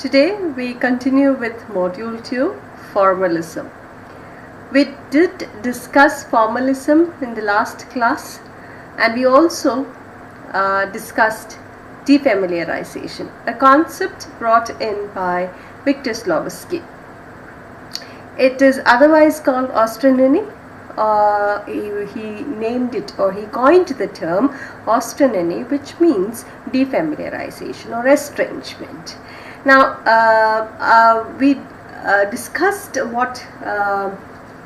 Today we continue with Module 2, Formalism. We did discuss formalism in the last class, and we also discussed defamiliarization, a concept brought in by Victor Slowski. It is otherwise called ostronymy. He named it, or he coined the term ostronymy, which means defamiliarization or estrangement. Now, we discussed what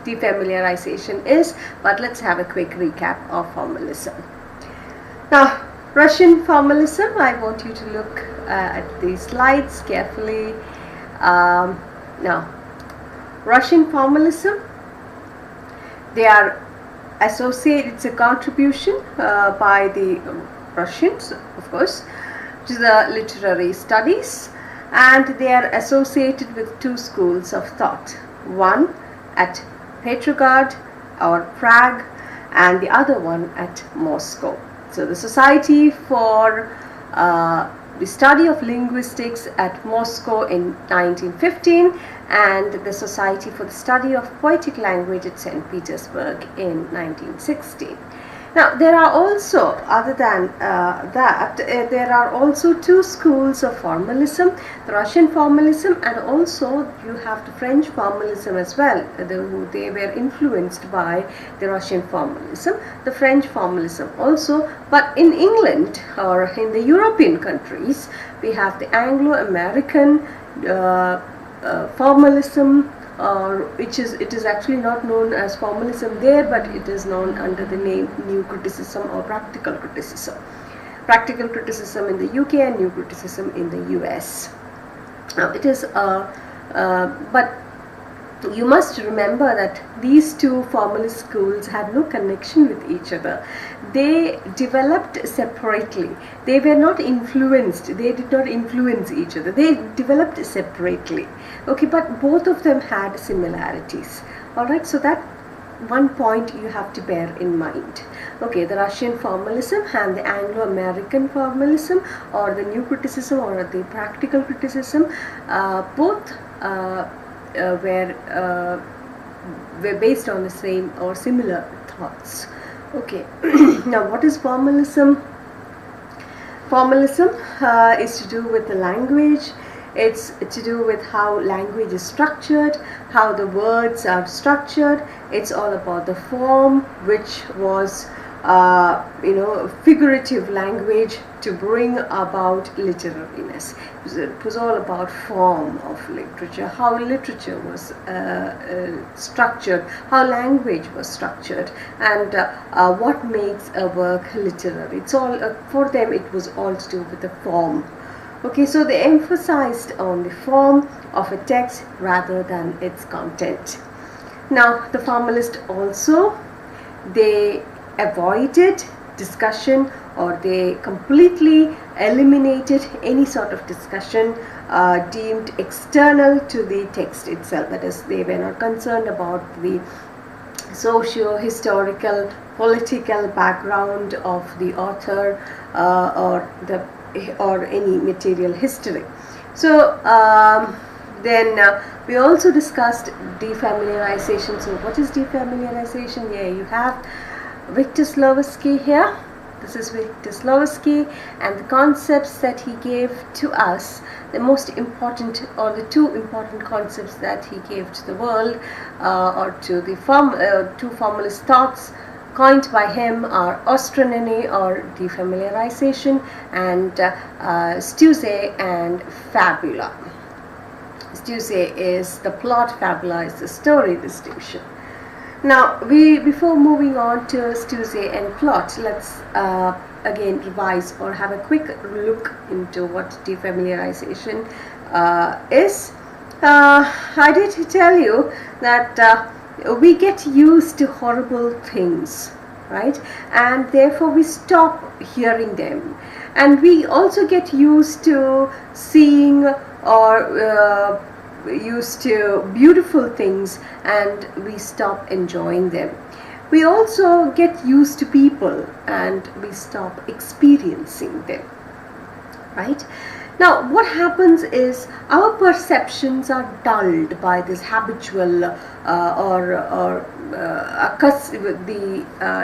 defamiliarization is, but let's have a quick recap of formalism. Now, Russian formalism, I want you to look at these slides carefully. Now, Russian formalism, they are associated, it's a contribution by the Russians, of course, to the literary studies, and they are associated with two schools of thought, one at Petrograd or Prague and the other one at Moscow. So the Society for the Study of Linguistics at Moscow in 1915 and the Society for the Study of Poetic Language at St. Petersburg in 1916. Now, there are also, other than there are also two schools of formalism, the Russian formalism, and also you have the French formalism as well. They were influenced by the Russian formalism, the French formalism also. But in England or in the European countries, we have the Anglo-American formalism, it is actually not known as formalism there, but it is known under the name New Criticism or Practical Criticism. Practical Criticism in the UK and New Criticism in the US. Now it is, but you must remember that these two formalist schools had no connection with each other. They developed separately. They were not influenced. They did not influence each other. They developed separately. Okay, but both of them had similarities. Alright, so that one point you have to bear in mind. Okay, the Russian formalism and the Anglo-American formalism, or the New Criticism or the Practical Criticism, both were based on the same or similar thoughts. Okay, now what is formalism? Formalism is to do with the language. It's to do with how language is structured, how the words are structured. It's all about the form, which was figurative language to bring about literariness. It was all about form of literature, how literature was structured, how language was structured, and what makes a work literary. It's all for them. It was all to do with the form. Okay, so they emphasized on the form of a text rather than its content. Now, the formalists also, they avoided discussion, or they completely eliminated any sort of discussion deemed external to the text itself. That is, they were not concerned about the socio-historical, political background of the author or any material history. So then we also discussed defamiliarization. So what is defamiliarization? Yeah, you have Victor Slowski here. This is Victor Slowski, and the concepts that he gave to us, the most important, or the two important concepts that he gave to the world, or to the two formalist thoughts coined by him, are ostronymy or defamiliarization, and stuse and fabula. Stuse is the plot, fabula is the story distinction. Now, before moving on to stuse and plot, let's again revise or have a quick look into what defamiliarization is. I did tell you that we get used to horrible things, right? And therefore we stop hearing them. And we also get used to seeing or used to beautiful things, and we stop enjoying them. We also get used to people and we stop experiencing them, right? Now, what happens is our perceptions are dulled by this habitual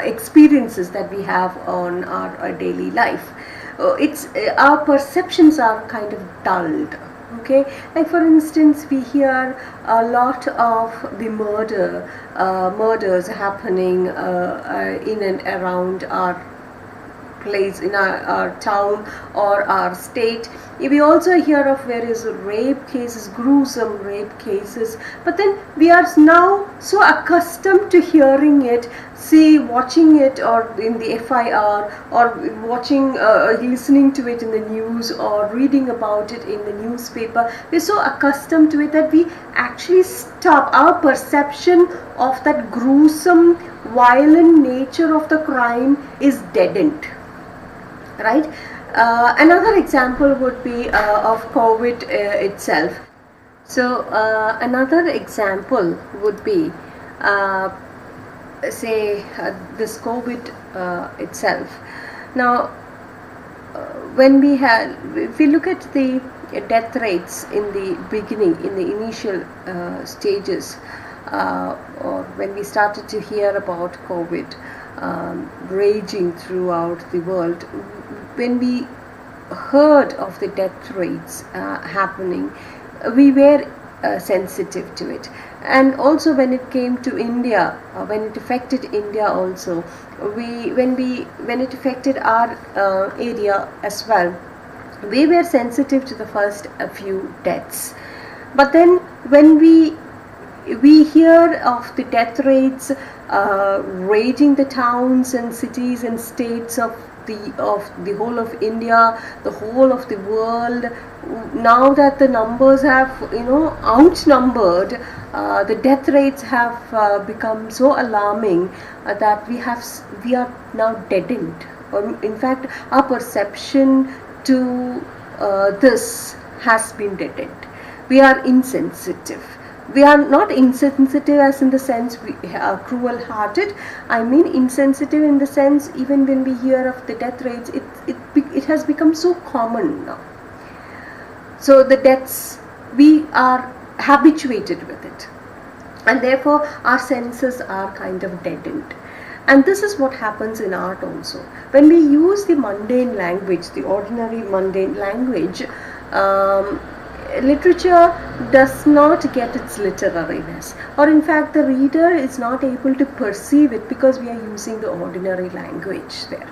experiences that we have on our daily life. Our perceptions are kind of dulled. Okay, like for instance, we hear a lot of the murders happening in and around our place, in our town or our state. We also hear of various rape cases, gruesome rape cases, but then we are now so accustomed to hearing it, watching it or in the FIR, or listening to it in the news, or reading about it in the newspaper. We're so accustomed to it that we actually stop. Our perception of that gruesome, violent nature of the crime is deadened. Right? Another example would be of COVID itself. So another example would be this COVID itself. Now, if we look at the death rates in the beginning, in the initial stages, or when we started to hear about COVID raging throughout the world, when we heard of the death rates happening, we were sensitive to it. And also when it came to India, when it affected India also, when it affected our area as well, we were sensitive to the first few deaths. But then when we hear of the death rates raging the towns and cities and states of the whole of India, the whole of the world, now that the numbers have outnumbered, the death rates have become so alarming that we are now deadened, or in fact our perception to this has been deadened. We are insensitive. We are not insensitive as in the sense we are cruel-hearted. I mean insensitive in the sense, even when we hear of the death rates, it has become so common now. So the deaths, we are habituated with it, and therefore our senses are kind of deadened. And this is what happens in art also. When we use the mundane language, the ordinary mundane language, literature does not get its literariness, or in fact the reader is not able to perceive it because we are using the ordinary language there.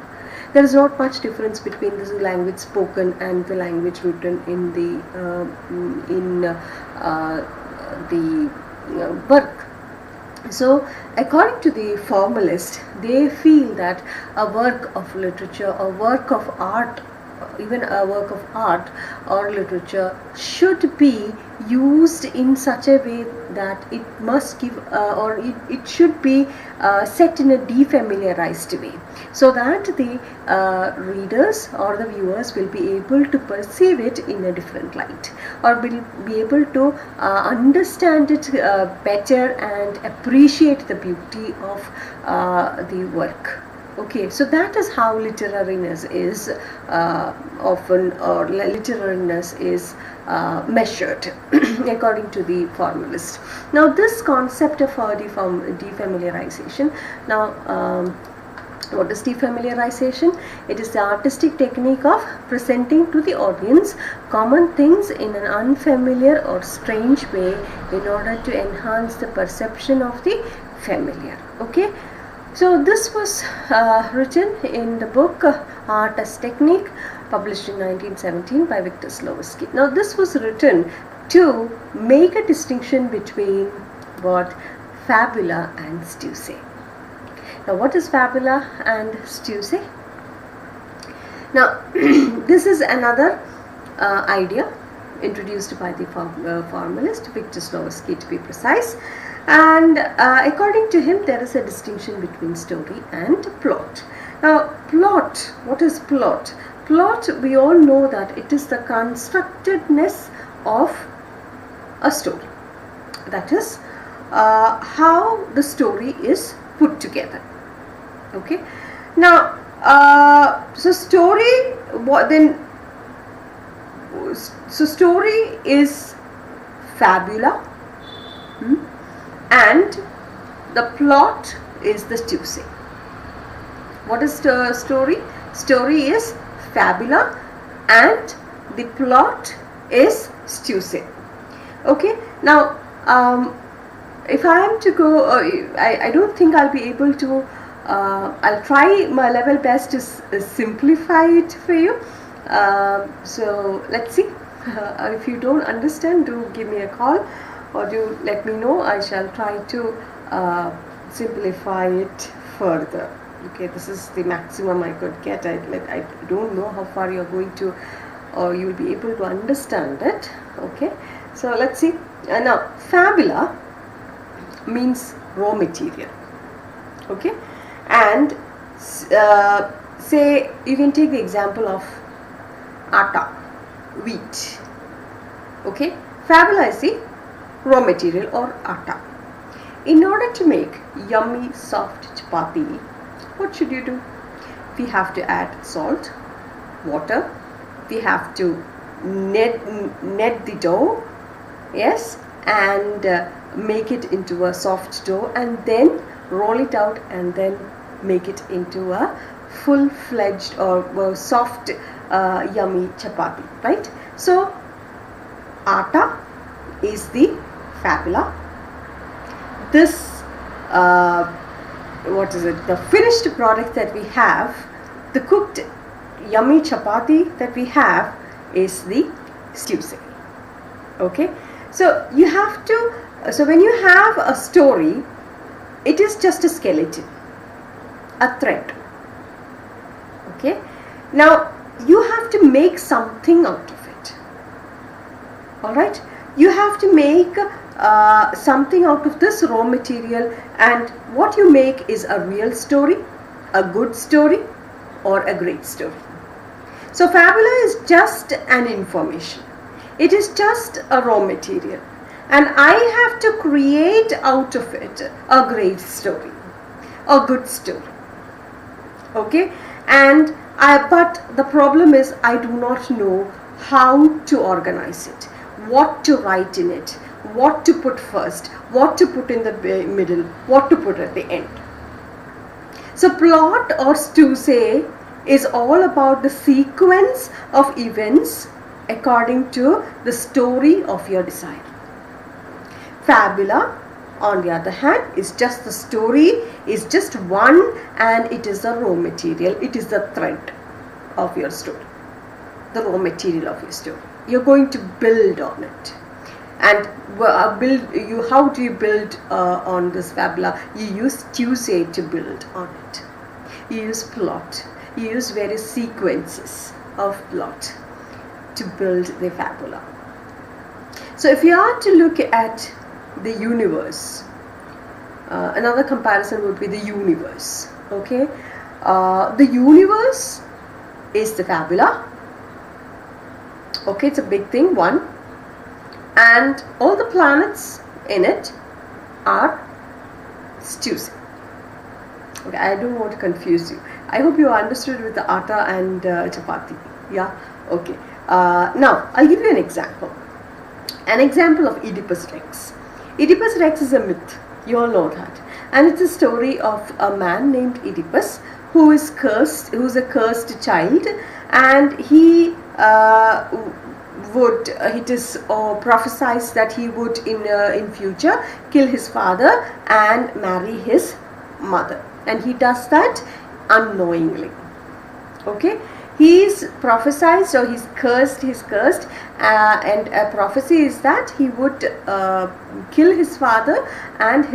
There is not much difference between the language spoken and the language written in the work. So according to the formalist, they feel that a work of literature, a work of art, even a work of art or literature should be used in such a way that it must give it should be set in a defamiliarized way, so that the readers or the viewers will be able to perceive it in a different light, or will be able to understand it better and appreciate the beauty of the work. Okay, so that is how literariness is literariness is measured according to the formalist. Now this concept of defamiliarization, now what is defamiliarization? It is the artistic technique of presenting to the audience common things in an unfamiliar or strange way in order to enhance the perception of the familiar. Okay. So this was written in the book Art as Technique, published in 1917 by Victor Slowacki. Now this was written to make a distinction between what? Fabula and Stussy. Now what is fabula and Stussy? Now this is another idea introduced by the formalist Victor Slowacki, to be precise. And according to him, there is a distinction between story and plot. Now plot, what is plot? Plot, we all know that it is the constructedness of a story. That is how the story is put together. Okay. Now so story, then so story is fabula, and the plot is the stew. What is the story? Story is fabula and the plot is stew. Okay, now if I am to go, I don't think I'll be able to, I'll try my level best to simplify it for you. So let's see. If you don't understand, do give me a call or do let me know. I shall try to simplify it further. Okay, this is the maximum I could get. I don't know how far you're going to, or you'll be able to understand it. Okay, so let's see. Now, fabula means raw material. Okay, and say you can take the example of atta, wheat. Okay, fabula is the raw material or atta. In order to make yummy soft chapati, what should you do? We have to add salt, water, we have to knead the dough, yes, and make it into a soft dough and then roll it out and then make it into a full-fledged or soft yummy chapati, right? So atta is the fabula. This what is it, the finished product that we have, the cooked yummy chapati that we have is the stew. Okay, so you have to, so when you have a story, it is just a skeleton, a thread. Okay, now you have to make something out of it. Alright, you have to make something out of this raw material, and what you make is a real story, a good story, or a great story. So fabula is just an information. It is just a raw material, and I have to create out of it a great story, a good story. Okay, and but the problem is I do not know how to organize it, what to write in it, what to put first, what to put in the middle, what to put at the end. So plot or stew is all about the sequence of events according to the story of your design. Fabula, on the other hand, is just the story, is just one, and it is the raw material, it is the thread of your story, the raw material of your story. You're going to build on it. And how do you build on this fabula? You use stew to build on it. You use plot. You use various sequences of plot to build the fabula. So if you are to look at the universe, another comparison would be the universe. Okay, the universe is the fabula. Okay, it's a big thing, one, and all the planets in it are stews. Okay, I don't want to confuse you. I hope you understood with the atta and chapati. Yeah, okay. Now I'll give you an example. An example of Oedipus Rex. Oedipus Rex is a myth. You all know that, and it's a story of a man named Oedipus who is cursed, who's a cursed child, and he it is prophesied that he would in future kill his father and marry his mother, and he does that unknowingly. Okay, he is prophesied, or he's cursed, and a prophecy is that he would kill his father and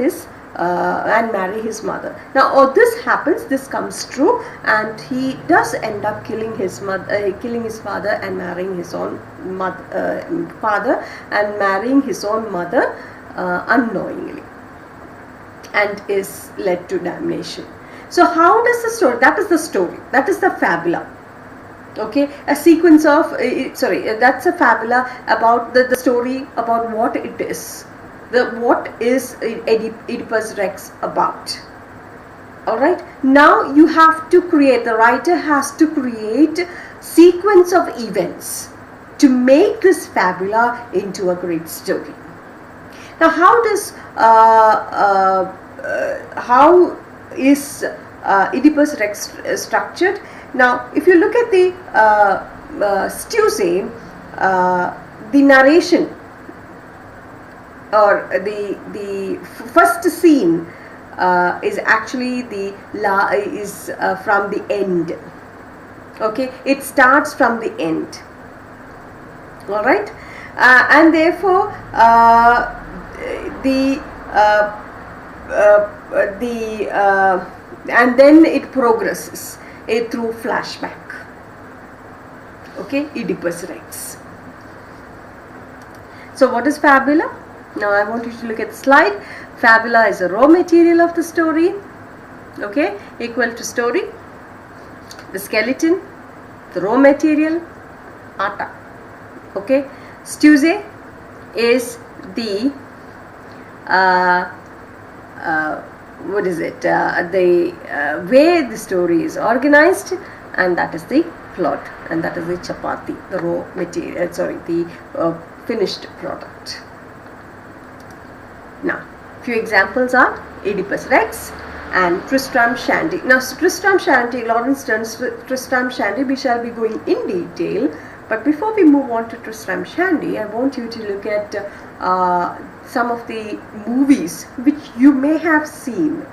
marry his mother. Now all this happens, this comes true, and he does end up killing his father and marrying his own father and marrying his own mother unknowingly, and is led to damnation. So how does the story, that is the story, that is the fabula. Okay, a sequence of that's a fabula about the story about what it is. What is Oedipus Rex about? Alright, now you have to create, the writer has to create sequence of events to make this fabula into a great story. Now, how is Oedipus Rex structured? Now, if you look at the Stuse, the narration or the first scene is actually from the end. Okay, it starts from the end. All right, and therefore and then it progresses through flashback. Okay, Oedipus Rex. So what is fabula? Now I want you to look at the slide. Fabula is a raw material of the story. Okay, equal to story, the skeleton, the raw material, atta. Okay, Stuse is the what is it? The way the story is organized, and that is the plot, and that is the chapati, the raw material. The finished product. Now, few examples are Oedipus Rex and Tristram Shandy. Now, Tristram Shandy, Lawrence Stern's Tristram Shandy, we shall be going in detail. But before we move on to Tristram Shandy, I want you to look at some of the movies which you may have seen.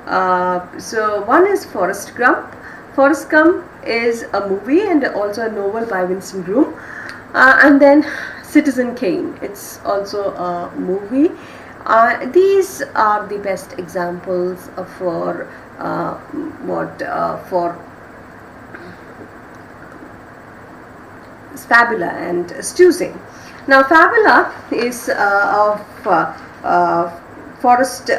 So one is Forrest Gump. Forrest Gump is a movie and also a novel by Winston Groom. And then Citizen Kane, it's also a movie. These are the best examples for fabula and Stuse. Now, fabula is of Forrest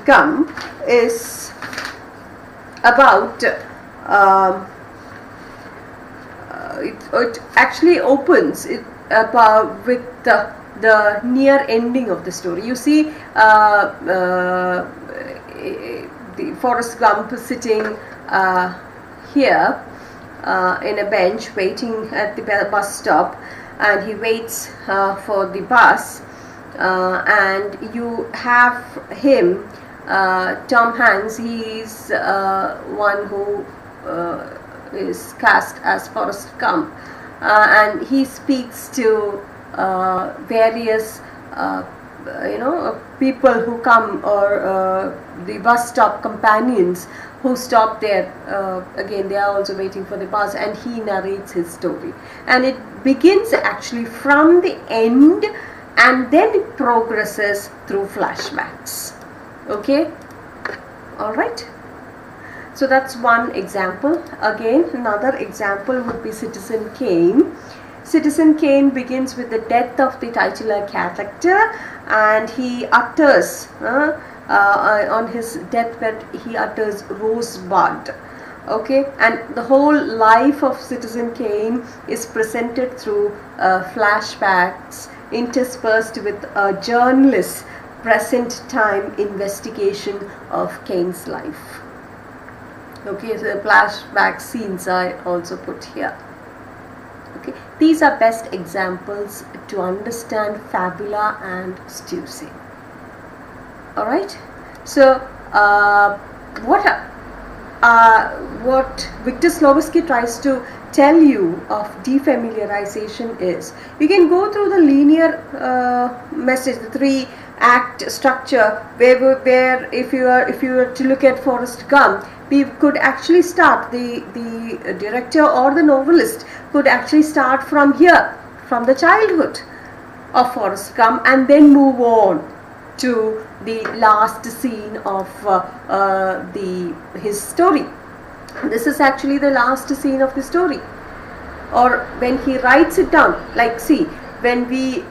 Gump is about it actually opens it with the near ending of the story. You see the Forrest Gump sitting here in a bench waiting at the bus stop, and he waits for the bus, and you have him, Tom Hanks. He's one who is cast as Forrest Gump, and he speaks to various people who come, or the bus stop companions who stop there. Again, they are also waiting for the bus, and he narrates his story, and it begins actually from the end, and then it progresses through flashbacks. Okay, all right. So that's one example. Again, another example would be Citizen Kane. Citizen Kane begins with the death of the titular character, and he utters on his deathbed, he utters Rosebud. Okay, and the whole life of Citizen Kane is presented through flashbacks interspersed with a journalist's present time investigation of Kane's life. Okay, so the flashback scenes are also put here. Okay, these are best examples to understand fabula and Stuse. Alright, so what Victor Slowinski tries to tell you of defamiliarization is, you can go through the linear message, the 3-act structure, where if you were to look at Forrest Gump, we could actually start, the director or the novelist could actually start from here, from the childhood of Forrest Gump, and then move on to the last scene of his story. This is actually the last scene of the story. Or when he writes it down, like see, when we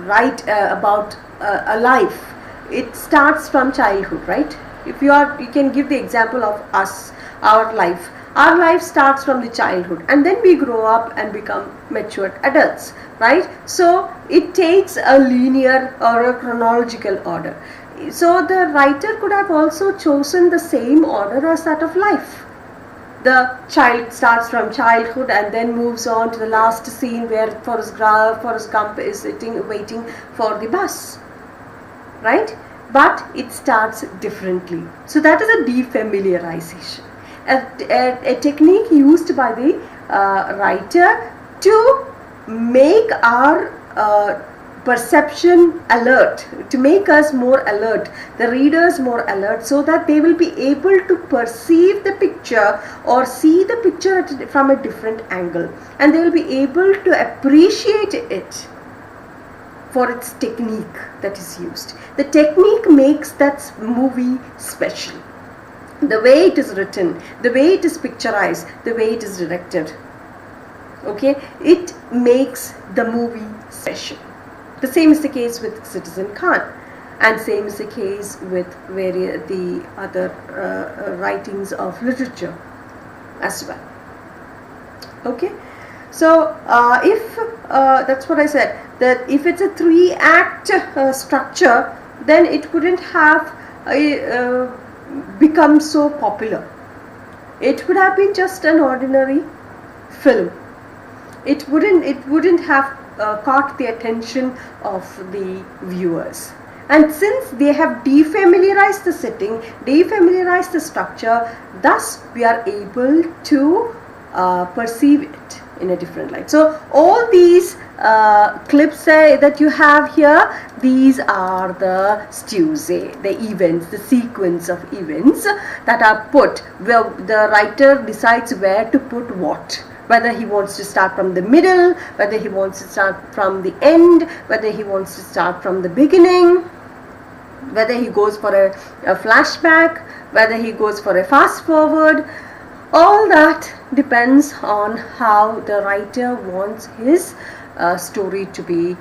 write about a life, it starts from childhood, right? If you can give the example of us, our life. Our life starts from the childhood, and then we grow up and become matured adults, right? So it takes a linear or a chronological order. So the writer could have also chosen the same order as that of life. the child starts from childhood and then moves on to the last scene where Forrest Gump is sitting waiting for the bus, right? But it starts differently. So that is a defamiliarization, a technique used by the writer to make our perception alert, to make us more alert, the readers more alert, so that they will be able to perceive the picture or see the picture from a different angle, and they will be able to appreciate it for its technique that is used. The technique makes that movie special. The way it is written, the way it is picturized, the way it is directed, okay, it makes the movie special. The same is the case with Citizen Khan, and same is the case with the other writings of literature as well. Okay, so if that's what I said, that if it's a 3-act structure, then it wouldn't have become so popular. It would have been just an ordinary film. It wouldn't have caught the attention of the viewers. And since they have defamiliarized the setting, defamiliarized the structure, thus we are able to perceive it in a different light. So all these clips that you have here, these are the stews, the events, the sequence of events that are put, where the writer decides where to put what. Whether he wants to start from the middle, whether he wants to start from the end, whether he wants to start from the beginning, whether he goes for a flashback, whether he goes for a fast forward. All that depends on how the writer wants his story to be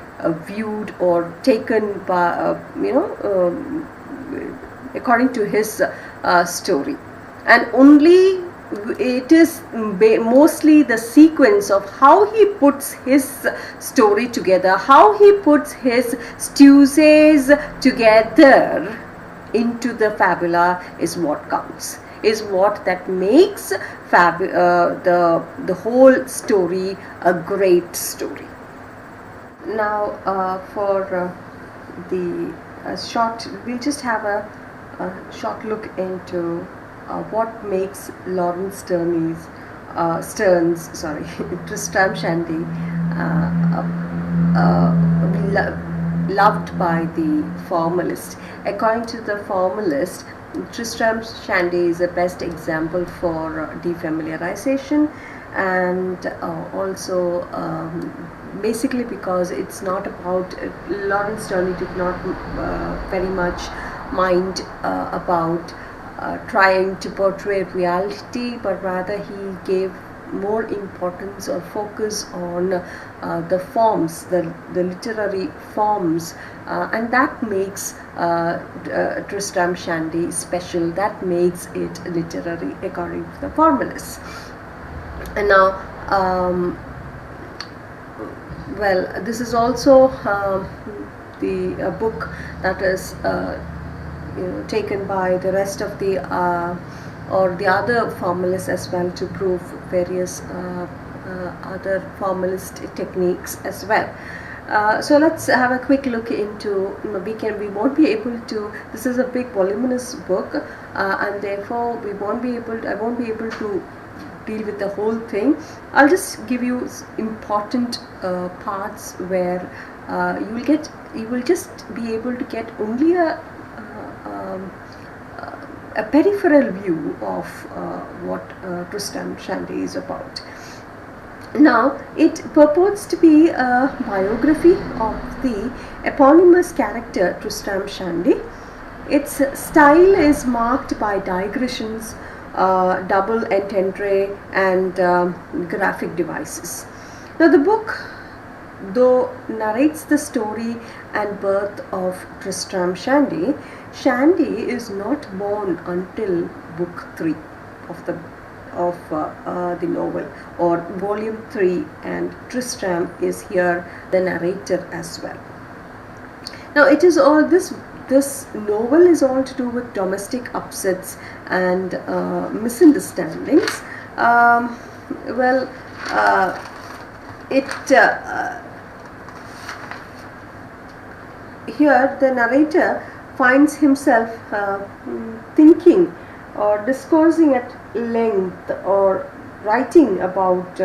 viewed or taken by, according to his story. And only it is mostly the sequence of how he puts his story together, how he puts his stews together into the fabula is what counts, is what that makes the whole story a great story. Now for the short, we'll just have a short look into what makes Lawrence Stern's Tristram Shandy loved by the formalist. According to the formalist, Tristram Shandy is the best example for defamiliarization, and also basically because it's not about Lawrence Stern did not very much mind about trying to portray reality, but rather he gave more importance or focus on the forms, the literary forms, and that makes Tristram Shandy special. That makes it literary according to the formalists. And now, well, this is also the book that is taken by the rest of the or the other formalists as well, to prove various other formalist techniques as well. So let's have a quick look into, we won't be able to, this is a big voluminous book, and therefore I won't be able to deal with the whole thing. I'll just give you important parts where you will just be able to get only a peripheral view of what Tristram Shandy is about. Now, it purports to be a biography of the eponymous character Tristram Shandy. Its style is marked by digressions, double entendre, and graphic devices. Now, the book, though narrates the story and birth of Tristram Shandy, Shandy is not born until book 3 of the novel, or volume 3, and Tristram is here the narrator as well. Now, it is all this novel is all to do with domestic upsets and misunderstandings um, well, it here the narrator finds himself thinking or discoursing at length or writing about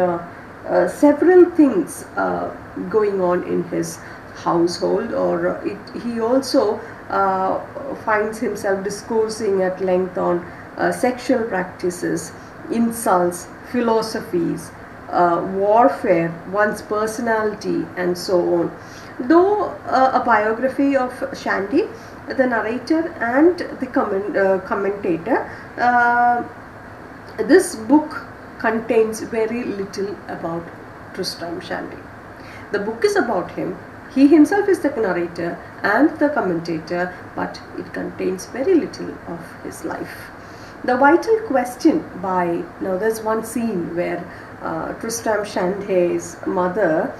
several things going on in his household, or he also finds himself discoursing at length on sexual practices, insults, philosophies, warfare, one's personality, and so on. Though a biography of Shandy, the narrator and the commentator, this book contains very little about Tristram Shandy. The book is about him. He himself is the narrator and the commentator, but it contains very little of his life. The vital question now there's one scene where Tristram Shandy's mother,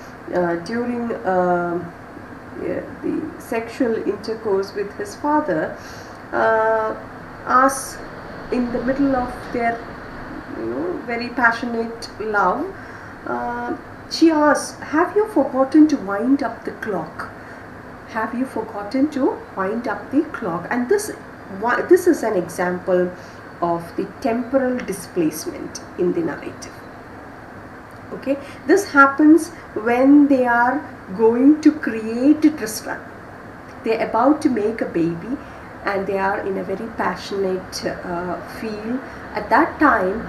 during the sexual intercourse with his father, asks, in the middle of their very passionate love, she asks, "Have you forgotten to wind up the clock? Have you forgotten to wind up the clock?" And this is an example of the temporal displacement in the narrative. Okay, this happens when they are going to create Tristram. They are about to make a baby and they are in a very passionate feel. At that time,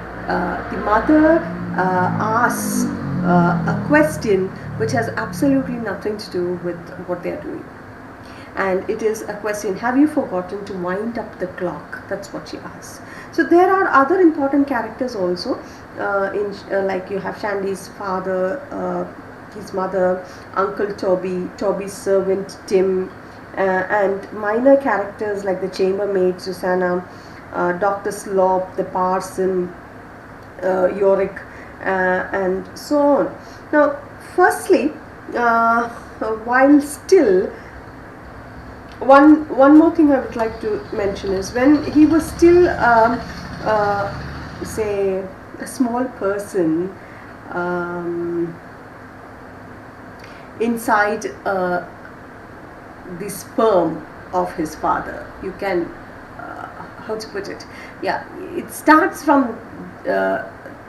the mother asks a question which has absolutely nothing to do with what they are doing. And it is a question, "Have you forgotten to wind up the clock?" That's what she asks. So there are other important characters also, like you have Shandy's father, his mother, Uncle Toby, Toby's servant Tim, and minor characters like the chambermaid Susanna, Dr. Slop, the parson, Yorick, and so on. Now, firstly, while still, one more thing I would like to mention is when he was still, say, a small person inside the sperm of his father. You can, how to put it? Yeah, it starts from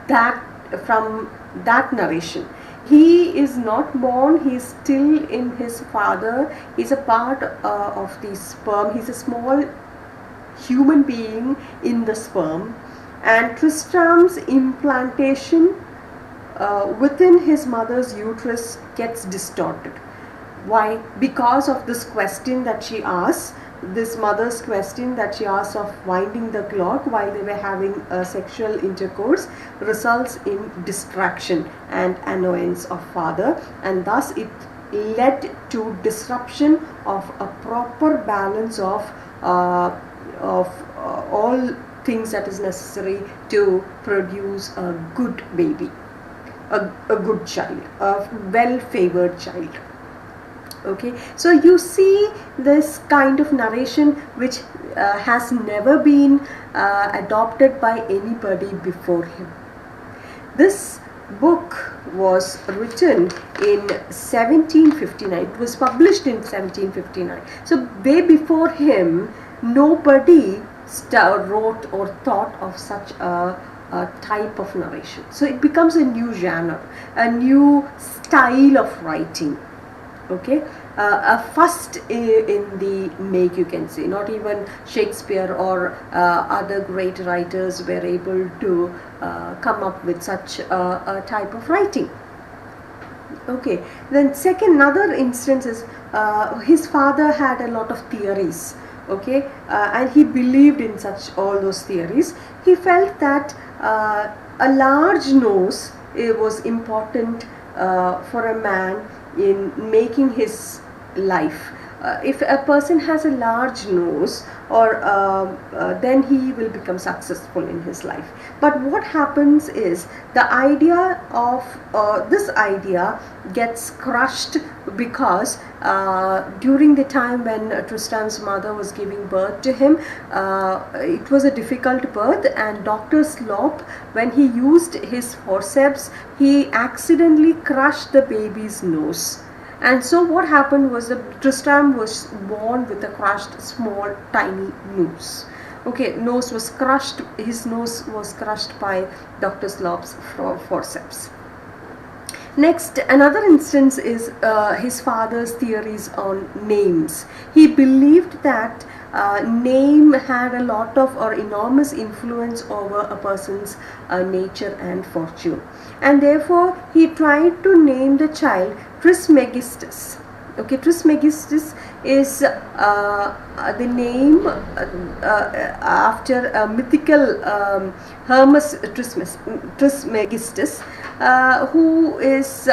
that narration. He is not born, he is still in his father, he is a part of the sperm, he is a small human being in the sperm, and Tristram's implantation within his mother's uterus gets distorted. Why? Because of this question that she asks, this mother's question that she asks of winding the clock while they were having sexual intercourse, results in distraction and annoyance of father, and thus it led to disruption of a proper balance of all things that is necessary to produce a good baby, a good child, a well-favored child. Okay, so you see this kind of narration which has never been adopted by anybody before him. This book was written in 1759. It was published in 1759. So way before him, nobody wrote or thought of such a type of narration. So it becomes a new genre, a new style of writing. Okay, a first in the make, you can say. Not even Shakespeare or other great writers were able to come up with such a type of writing. Okay, then another instance is his father had a lot of theories. Okay, and he believed in all those theories. He felt that a large nose was important for a man in making his life. if a person has a large nose, or then he will become successful in his life. But what happens is the idea of this idea gets crushed, because during the time when Tristan's mother was giving birth to him, it was a difficult birth, and Dr. Slop, when he used his forceps, he accidentally crushed the baby's nose. And so what happened was that Tristram was born with a crushed, small, tiny nose. Okay, nose was crushed, his nose was crushed by Dr. Slop's forceps. Next, another instance is his father's theories on names. He believed that name had a lot of or enormous influence over a person's nature and fortune, and therefore he tried to name the child Trismegistus. Okay, Trismegistus is the name after a mythical Hermes Trismegistus, who is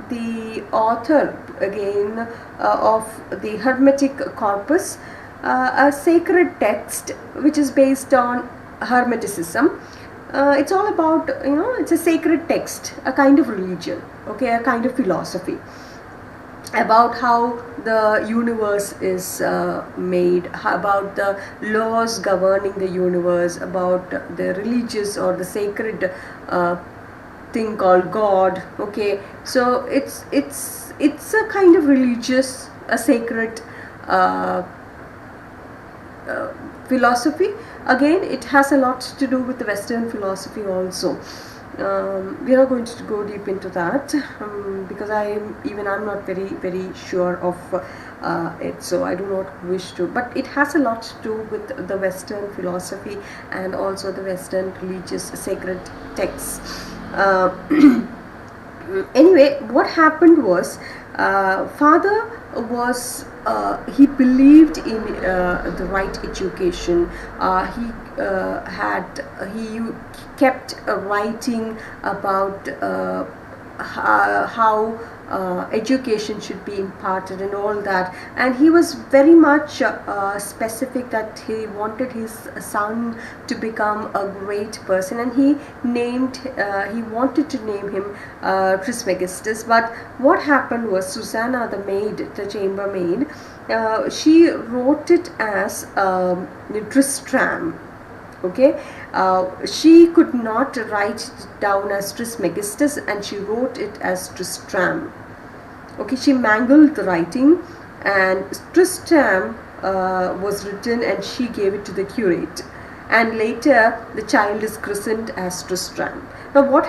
the author again of the Hermetic Corpus, a sacred text which is based on Hermeticism. It's all about, it's a sacred text, a kind of religion, okay, a kind of philosophy about how the universe is made, about the laws governing the universe, about the religious or the sacred thing called God. Okay, so it's a kind of religious, a sacred philosophy. Again, it has a lot to do with the Western philosophy also. We are not going to go deep into that because I'm not very sure of it, so I do not wish to, but it has a lot to do with the Western philosophy and also the Western religious sacred texts. Anyway, what happened was, father was he believed in the right education. He kept writing about how education should be imparted and all that, and he was very much specific that he wanted his son to become a great person, and he wanted to name him Trismegistus. But what happened was, Susanna, the maid, the chambermaid, she wrote it as Tristram. Okay, she could not write it down as Trismegistus, and she wrote it as Tristram. Okay, she mangled the writing, and Tristram was written, and she gave it to the curate, and later the child is christened as Tristram. Now what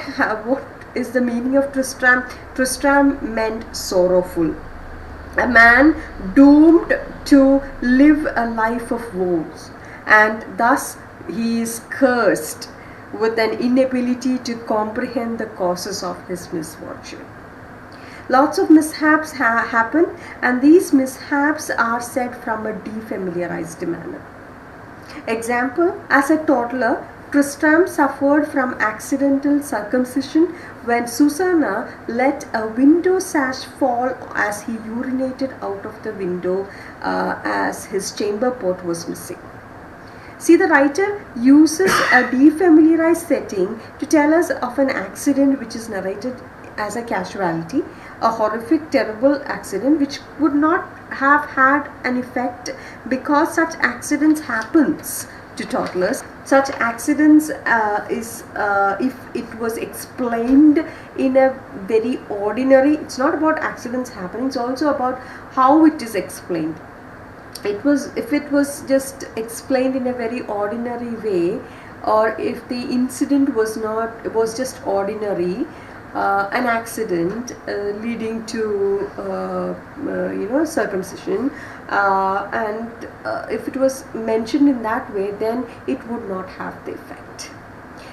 is the meaning of Tristram? Tristram meant sorrowful, a man doomed to live a life of woes, and thus he is cursed with an inability to comprehend the causes of his misfortune. Lots of mishaps happen, and these mishaps are said from a defamiliarized manner. Example, as a toddler, Tristram suffered from accidental circumcision when Susanna let a window sash fall as he urinated out of the window as his chamber pot was missing. See, the writer uses a defamiliarized setting to tell us of an accident which is narrated as a casualty, a horrific, terrible accident which would not have had an effect because such accidents happens to toddlers. Such accidents if it was explained in a very ordinary, it's not about accidents happening, it's also about how it is explained. If it was just explained in a very ordinary way, or if the incident was just ordinary, an accident leading to circumcision, and if it was mentioned in that way, then it would not have the effect.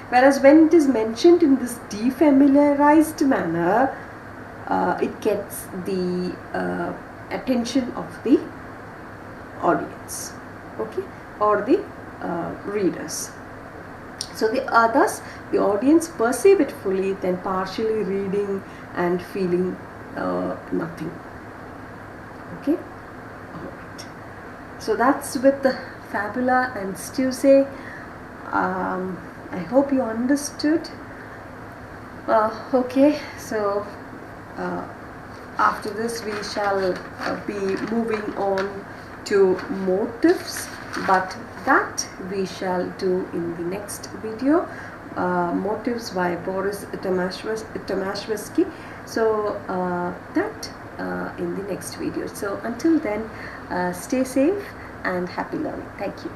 Whereas when it is mentioned in this defamiliarized manner, it gets the attention of the audience, okay, or the readers. So thus the audience perceive it fully, then partially reading and feeling nothing. Okay. So that's with the fabula and stuse. I hope you understood. Okay, so after this we shall be moving on to motives, but that we shall do in the next video. Motives by Boris Tomaszewski. So that in the next video. So until then, stay safe and happy learning. Thank you.